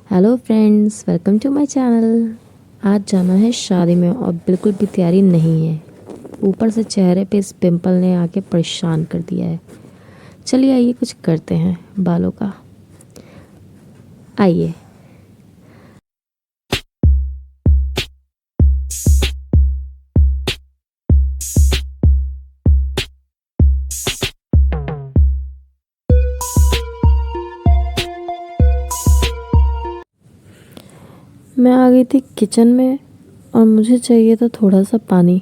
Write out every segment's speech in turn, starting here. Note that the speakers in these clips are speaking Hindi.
Hello friends, welcome to my channel. आज जाना है शादी में और बिल्कुल भी तैयारी नहीं है। ऊपर से चेहरे पे इस पिंपल ने आके परेशान कर दिया है। चलिए आइए कुछ करते हैं बालों का। आइए। मैं आ गई थी किचन में और मुझे चाहिए था थोड़ा सा पानी।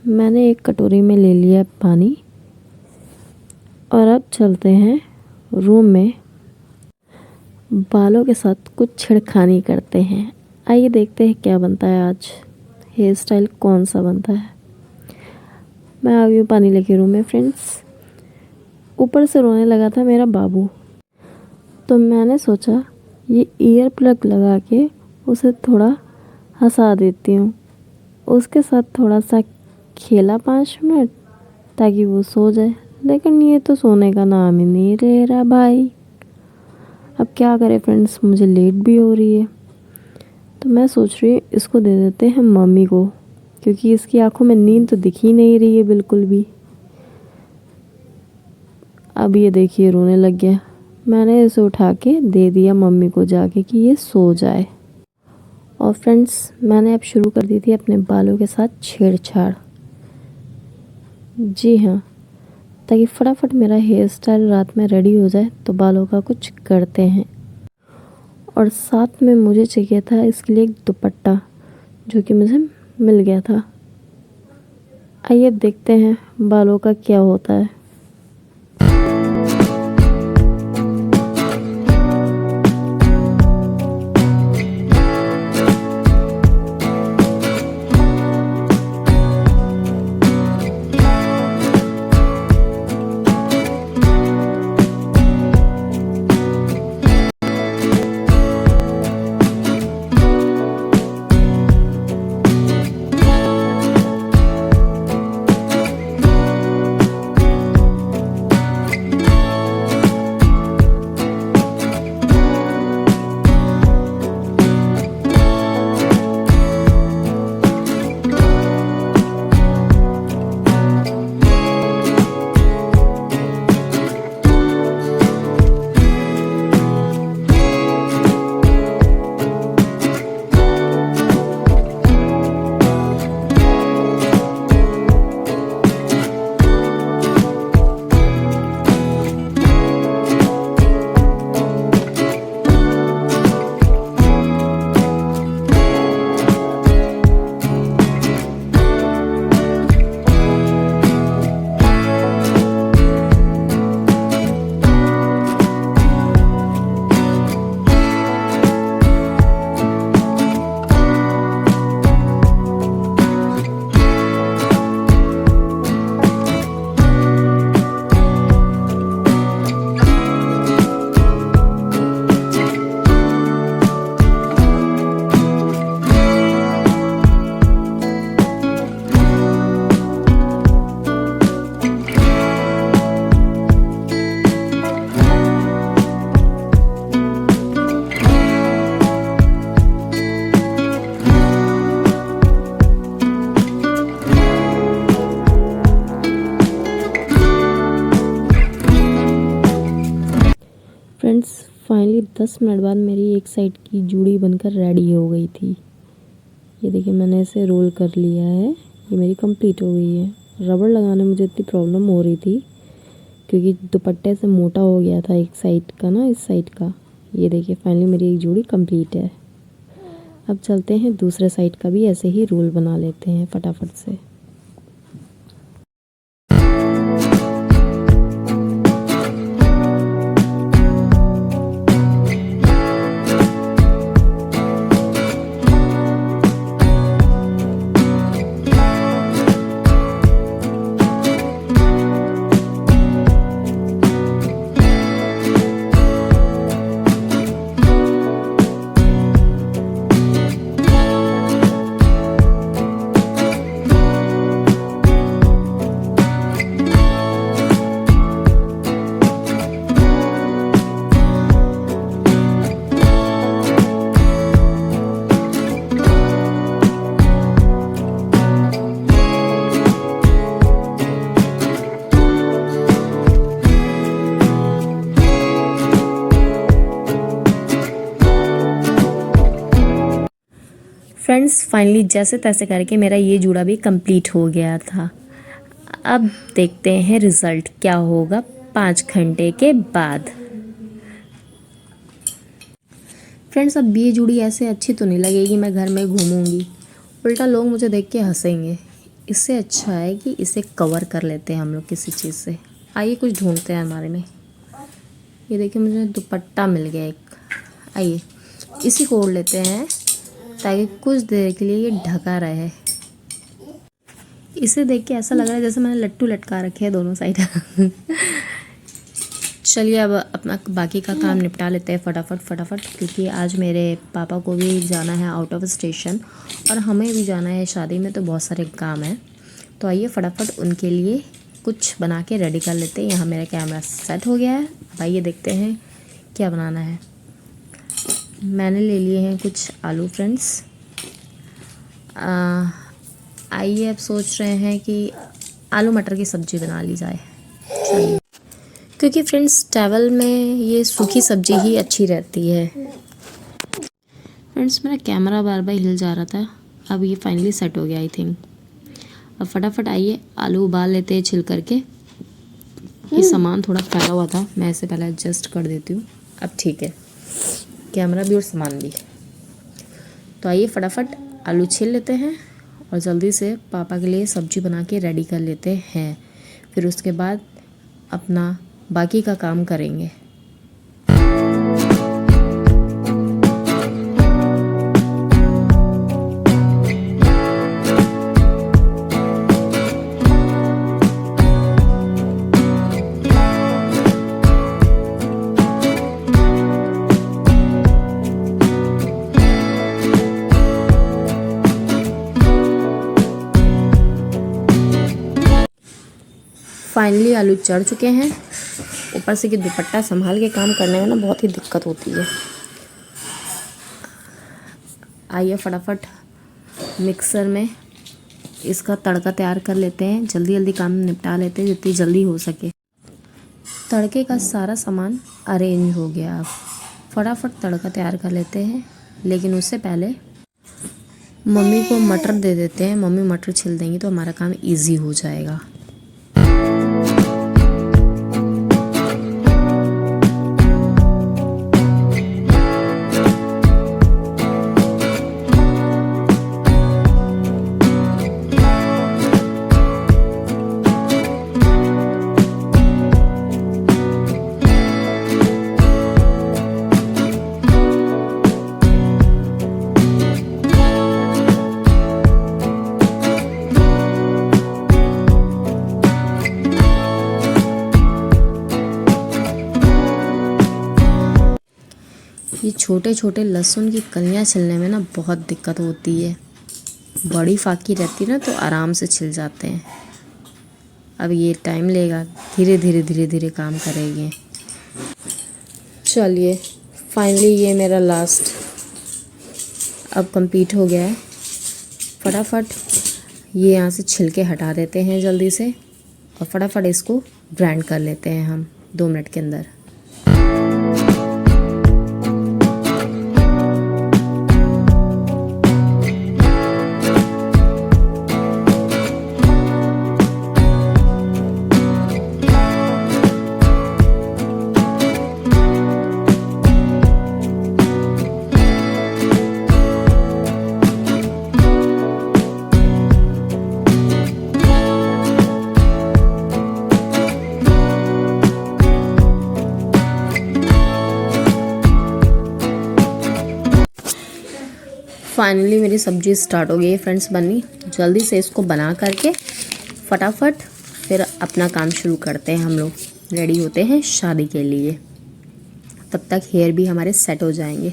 मैंने एक कटोरी में ले लिया पानी और अब चलते हैं रूम में। बालों के साथ कुछ छिड़खानी करते हैं। आइए देखते हैं क्या बनता है आज। हेयर स्टाइल कौन सा बनता है। मैं आ गई हूँ पानी लेके रूम में फ्रेंड्स। ऊपर से रोने लगा था मेरा बाबू, तो मैंने सोचा ये ईयर प्लग लगा के उसे थोड़ा हंसा देती हूँ। उसके साथ थोड़ा सा खेला 5 मिनट ताकि वो सो जाए, लेकिन ये तो सोने का नाम ही नहीं ले रहा भाई। अब क्या करें फ्रेंड्स, मुझे लेट भी हो रही है, तो मैं सोच रही हूँ इसको दे देते हैं मम्मी को, क्योंकि इसकी आंखों में नींद तो दिख ही नहीं रही है बिल्कुल भी। अब ये देखिए रोने लग गया। मैंने इसे उठा के दे दिया मम्मी को जाके कि ये सो जाए। और फ्रेंड्स, मैंने अब शुरू कर दी थी अपने बालों के साथ छेड़छाड़। जी हाँ, ताकि फटाफट मेरा हेयर स्टाइल रात में रेडी हो जाए, तो बालों का कुछ करते हैं। और साथ में मुझे चाहिए था इसके लिए एक दुपट्टा, जो कि मुझे मिल गया था। आइए अब देखते हैं बालों का क्या होता है। फ्रेंड्स, फाइनली 10 मिनट बाद मेरी एक साइड की जूड़ी बनकर रेडी हो गई थी। ये देखिए मैंने इसे रोल कर लिया है। ये मेरी कंप्लीट हो गई है। रबड़ लगाने में मुझे इतनी प्रॉब्लम हो रही थी क्योंकि दुपट्टे से मोटा हो गया था एक साइड का ना, इस साइड का। ये देखिए फाइनली मेरी एक जोड़ी कंप्लीट है। अब चलते हैं दूसरे साइड का भी ऐसे ही रोल बना लेते हैं फटाफट से। फ्रेंड्स फाइनली जैसे तैसे करके मेरा ये जूड़ा भी कंप्लीट हो गया था। अब देखते हैं रिज़ल्ट क्या होगा 5 घंटे के बाद। फ्रेंड्स अब ये जूड़ी ऐसे अच्छी तो नहीं लगेगी, मैं घर में घूमूंगी, उल्टा लोग मुझे देख के हंसेंगे। इससे अच्छा है कि इसे कवर कर लेते हैं हम लोग किसी चीज़ से। आइए कुछ ढूंढते हैं हमारे में। ये देखिए मुझे दुपट्टा मिल गया एक। आइए इसी को ओढ़ लेते हैं ताकि कुछ देर के लिए ये ढका रहे। इसे देख के ऐसा लग रहा है जैसे मैंने लट्टू लटका रखे हैं दोनों साइड। चलिए अब अपना बाकी का काम निपटा लेते हैं फटाफट, क्योंकि आज मेरे पापा को भी जाना है आउट ऑफ स्टेशन और हमें भी जाना है शादी में, तो बहुत सारे काम हैं। तो आइए फटाफट उनके लिए कुछ बना के रेडी कर लेते हैं। यहाँ मेरा कैमरा सेट हो गया है। अब आइए देखते हैं क्या बनाना है। मैंने ले लिए हैं कुछ आलू फ्रेंड्स। आइए अब सोच रहे हैं कि आलू मटर की सब्ज़ी बना ली जाए। चलिए, क्योंकि फ्रेंड्स ट्रैवल में ये सूखी सब्ज़ी ही अच्छी रहती है। फ्रेंड्स मेरा कैमरा बार बार हिल जा रहा था, अब ये फाइनली सेट हो गया आई थिंक। अब फटाफट आइए आलू उबाल लेते हैं छिल करके। ये सामान थोड़ा फैला हुआ था, मैं इसे पहले एडजस्ट कर देती हूँ। अब ठीक है, कैमरा भी और सामान भी। तो आइए फटाफट आलू छील लेते हैं और जल्दी से पापा के लिए सब्ज़ी बना के रेडी कर लेते हैं। फिर उसके बाद अपना बाकी का काम करेंगे। फाइनली आलू चढ़ चुके हैं। ऊपर से कि दुपट्टा संभाल के काम करने में ना बहुत ही दिक्कत होती है। आइए फटाफट मिक्सर में इसका तड़का तैयार कर लेते हैं। जल्दी जल्दी काम निपटा लेते हैं जितनी जल्दी हो सके। तड़के का सारा सामान अरेंज हो गया। अब फटाफट तड़का तैयार कर लेते हैं, लेकिन उससे पहले मम्मी को मटर दे देते हैं। मम्मी मटर छिल देंगी तो हमारा काम ईजी हो जाएगा। ये छोटे छोटे लहसुन की कलियां छिलने में ना बहुत दिक्कत होती है। बड़ी फाकी रहती है ना तो आराम से छिल जाते हैं। अब ये टाइम लेगा, धीरे धीरे काम करेंगे। चलिए फाइनली ये मेरा लास्ट अब कंप्लीट हो गया है। फटाफट ये यहाँ से छिलके हटा देते हैं जल्दी से और फटाफट इसको ग्राइंड कर लेते हैं हम 2 मिनट के अंदर। फाइनली मेरी सब्ज़ी स्टार्ट हो गई है फ्रेंड्स बननी। जल्दी से इसको बना करके फटाफट फिर अपना काम शुरू करते हैं। हम लोग रेडी होते हैं शादी के लिए। तब तक हेयर भी हमारे सेट हो जाएंगे।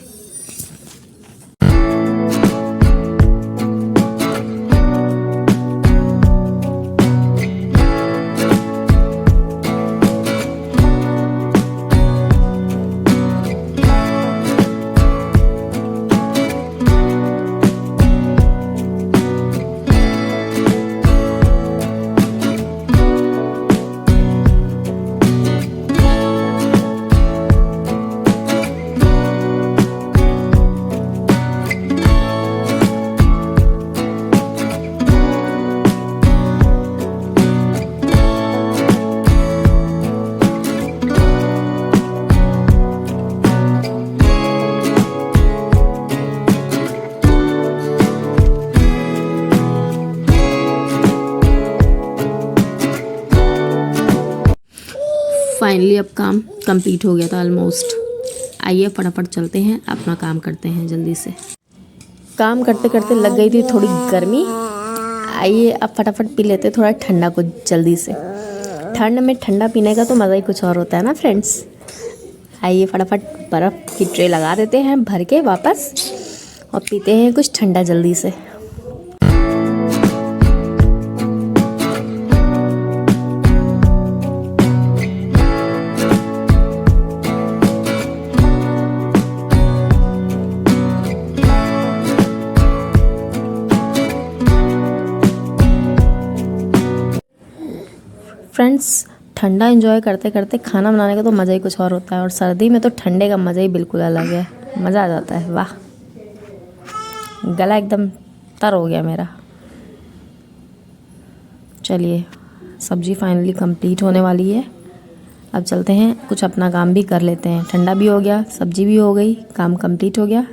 फाइनली अब काम कंप्लीट हो गया था ऑलमोस्ट। आइए फटाफट चलते हैं, अपना काम करते हैं जल्दी से। काम करते करते लग गई थी थोड़ी गर्मी। आइए अब फटाफट पी लेते थोड़ा ठंडा कुछ जल्दी से। ठंड में ठंडा पीने का तो मज़ा ही कुछ और होता है ना फ्रेंड्स। आइए फटाफट बर्फ़ की ट्रे लगा देते हैं भर के वापस और पीते हैं कुछ ठंडा जल्दी से। फ्रेंड्स ठंडा एंजॉय करते करते खाना बनाने का तो मज़ा ही कुछ और होता है, और सर्दी में तो ठंडे का मज़ा ही बिल्कुल अलग है। मज़ा आ जाता है, वाह। गला एकदम तर हो गया मेरा। चलिए सब्ज़ी फाइनली कंप्लीट होने वाली है। अब चलते हैं कुछ अपना काम भी कर लेते हैं। ठंडा भी हो गया, सब्ज़ी भी हो गई, काम कंप्लीट हो गया।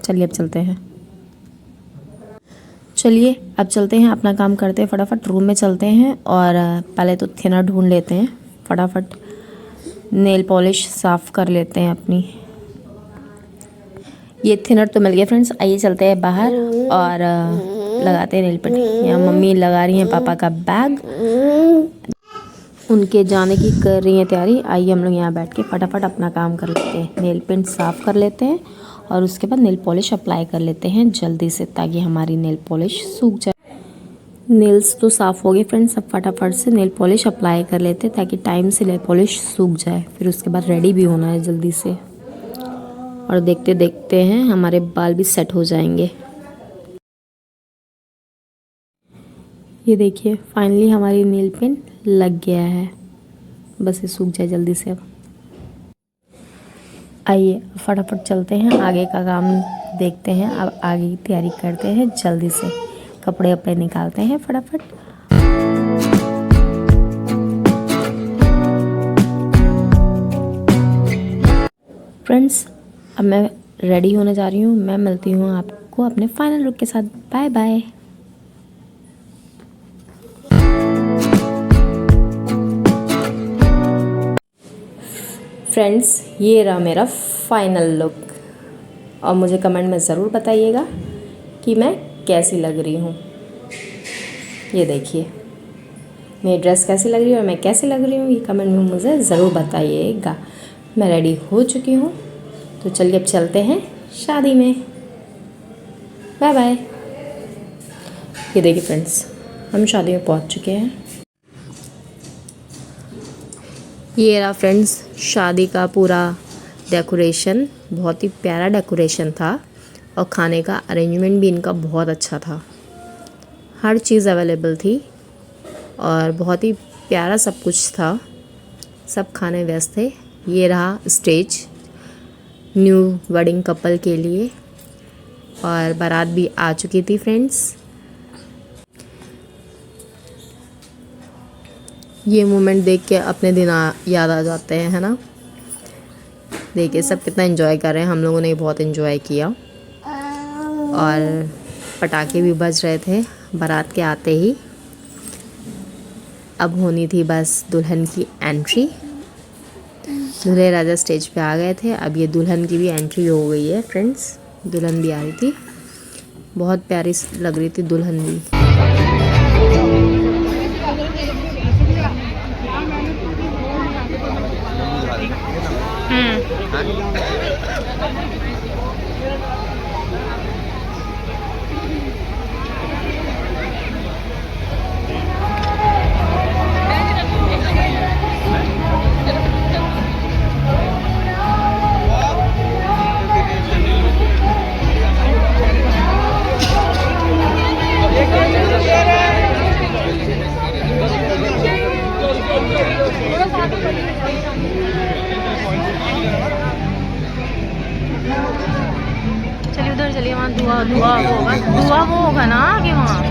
चलिए अब चलते हैं। चलिए अब चलते हैं, अपना काम करते हैं फटाफट। रूम में चलते हैं और पहले तो थिनर ढूंढ लेते हैं फटाफट। नेल पॉलिश साफ़ कर लेते हैं अपनी। ये थिनर तो मिल गया फ्रेंड्स। आइए चलते हैं बाहर और लगाते हैं नेल पेंट। यहाँ मम्मी लगा रही हैं पापा का बैग, उनके जाने की कर रही हैं तैयारी। आइए हम लोग यहाँ बैठ के फटाफट अपना काम कर लेते हैं। नेल पेंट साफ़ कर लेते हैं और उसके बाद नेल पॉलिश अप्लाई कर लेते हैं जल्दी से, ताकि हमारी नेल पॉलिश सूख जाए। नेल्स तो साफ़ हो गए फ्रेंड्स। अब फटाफट से नेल पॉलिश अप्लाई कर लेते हैं ताकि टाइम से नेल पॉलिश सूख जाए। फिर उसके बाद रेडी भी होना है जल्दी से, और देखते देखते हैं हमारे बाल भी सेट हो जाएंगे। ये देखिए फाइनली हमारी नेल पेंट लग गया है, बस ये सूख जाए जल्दी से। अब आइए फटाफट चलते हैं, आगे का काम देखते हैं। अब आगे की तैयारी करते हैं जल्दी से। कपड़े वपड़े निकालते हैं फटाफट। फ्रेंड्स अब मैं रेडी होने जा रही हूँ। मैं मिलती हूँ आपको अपने फाइनल लुक के साथ। Bye bye. फ्रेंड्स ये रहा मेरा फाइनल लुक, और मुझे कमेंट में ज़रूर बताइएगा कि मैं कैसी लग रही हूँ। ये देखिए मेरी ड्रेस कैसी लग रही है और मैं कैसी लग रही हूँ, ये कमेंट में मुझे ज़रूर बताइएगा। मैं रेडी हो चुकी हूँ, तो चलिए अब चलते हैं शादी में। Bye bye. ये देखिए फ्रेंड्स हम शादी में पहुँच चुके हैं। ये रहा फ्रेंड्स शादी का पूरा डेकोरेशन। बहुत ही प्यारा डेकोरेशन था, और खाने का अरेंजमेंट भी इनका बहुत अच्छा था। हर चीज़ अवेलेबल थी और बहुत ही प्यारा सब कुछ था। सब खाने व्यस्त थे। ये रहा स्टेज न्यू वेडिंग कपल के लिए, और बारात भी आ चुकी थी फ्रेंड्स। ये मोमेंट देख के अपने दिन याद आ जाते हैं, है ना। देखिए सब कितना एंजॉय कर रहे हैं। हम लोगों ने बहुत एंजॉय किया, और पटाखे भी बज रहे थे बारात के आते ही। अब होनी थी बस दुल्हन की एंट्री। दूल्हे राजा स्टेज पे आ गए थे। अब ये दुल्हन की भी एंट्री हो गई है फ्रेंड्स। दुल्हन भी आ रही थी, बहुत प्यारी लग रही थी दुल्हन भी। चलिए उधर चलिए, वहाँ धुआं धुआं होगा। धुआं वो होगा ना कि वहाँ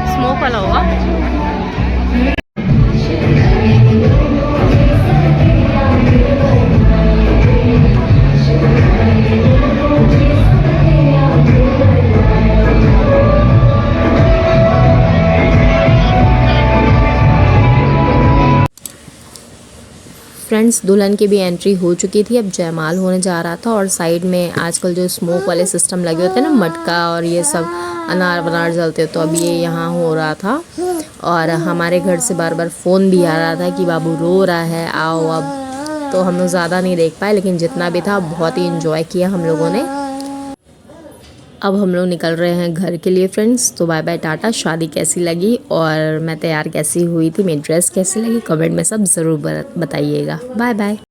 स्मोक वाला होगा। फ्रेंड्स दुल्हन की भी एंट्री हो चुकी थी, अब जयमाल होने जा रहा था और साइड में आजकल जो स्मोक वाले सिस्टम लगे होते हैं ना, मटका और ये सब अनार वनार जलते हो, तो अब ये यहाँ हो रहा था। और हमारे घर से बार बार फ़ोन भी आ रहा था कि बाबू रो रहा है, आओ अब। तो हम लोग ज़्यादा नहीं देख पाए, लेकिन जितना भी था बहुत ही इंजॉय किया हम लोगों ने। अब हम लोग निकल रहे हैं घर के लिए फ्रेंड्स। तो बाय बाय टाटा। शादी कैसी लगी और मैं तैयार कैसी हुई थी, मेरी ड्रेस कैसी लगी, कमेंट में सब ज़रूर बताइएगा। Bye bye.